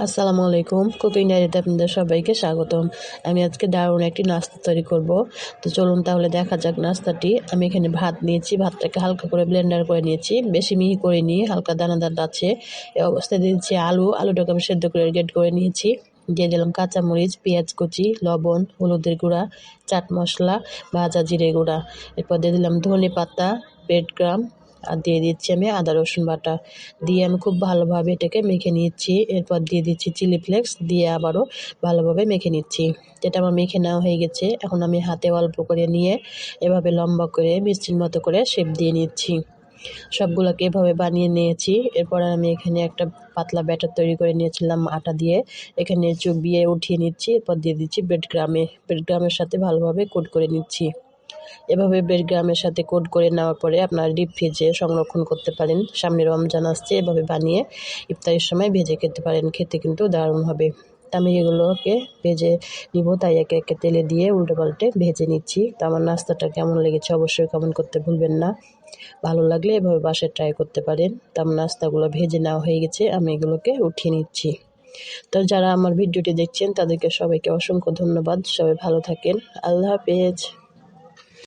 আসসালামু আলাইকুম। কুকিং ডায়েরিতে আপনাদের সবাইকে স্বাগতম। আমি আজকে দারুণ একটি নাস্তা তৈরি করব। তো চলুন তাহলে দেখা যাক নাস্তাটি। আমি এখানে ভাত নিয়েছি, ভাতটাকে হালকা করে ব্লেন্ডার করে নিয়েছি, বেশি মিহি করে নিয়ে হালকা দানাদার আছে। এই অবস্থায় দিয়েছি আলুটাকে আমি সেদ্ধ করে গ্রেট করে নিয়েছি। দিয়ে দিলাম কাঁচামরিচ, পেঁয়াজ কুচি, লবণ, হলুদের গুঁড়া, চাট মশলা, ভাজা জিরে গুঁড়া। এরপর দিয়ে দিলাম ধনে পাতা, ব্রেড ক্রাম্ব, আর দিয়ে দিচ্ছি আমি আদা রসুন বাটা। দিয়ে আমি খুব ভালোভাবে এটাকে মেখে নিচ্ছি। এরপর দিয়ে দিচ্ছি চিলি ফ্লেক্স, দিয়ে আবারও ভালোভাবে মেখে নিচ্ছি। যেটা আমার মেখে নেওয়া হয়ে গেছে, এখন আমি হাতে অল্প করে নিয়ে এভাবে লম্বা করে মিষ্টির মতো করে শেপ দিয়ে নিচ্ছি। সবগুলোকে এভাবে বানিয়ে নিয়েছি। এরপর আমি এখানে একটা পাতলা ব্যাটার তৈরি করে নিয়েছিলাম আটা দিয়ে, এখানে চুবিয়ে উঠিয়ে নিচ্ছি। এরপর দিয়ে দিচ্ছি ব্রেড গ্রামের সাথে ভালোভাবে কোট করে নিচ্ছি। এভাবে ব্রেড গ্রামের সাথে কোট করে নেওয়ার পরে আপনারা ডিপ ফ্রিজে সংরক্ষণ করতে পারেন। সামনে রমজান আসছে, এভাবে বানিয়ে ইফতারের সময় ভেজে খেতে পারেন, খেতে কিন্তু দারুণ হবে। তা আমি এগুলোকে ভেজে নিব, তাই একে একে তেলে দিয়ে উল্টে পাল্টে ভেজে নিচ্ছি। তো আমার নাস্তাটা কেমন লেগেছে অবশ্যই কমেন্ট করতে ভুলবেন না। ভালো লাগলে এভাবে বাসায় ট্রাই করতে পারেন। তো আমার নাস্তাগুলো ভেজে নেওয়া হয়ে গেছে, আমি এগুলোকে উঠিয়ে নিচ্ছি। তো যারা আমার ভিডিওটি দেখছেন তাদেরকে সবাইকে অসংখ্য ধন্যবাদ। সবাই ভালো থাকেন। আল্লাহ হাফেজ।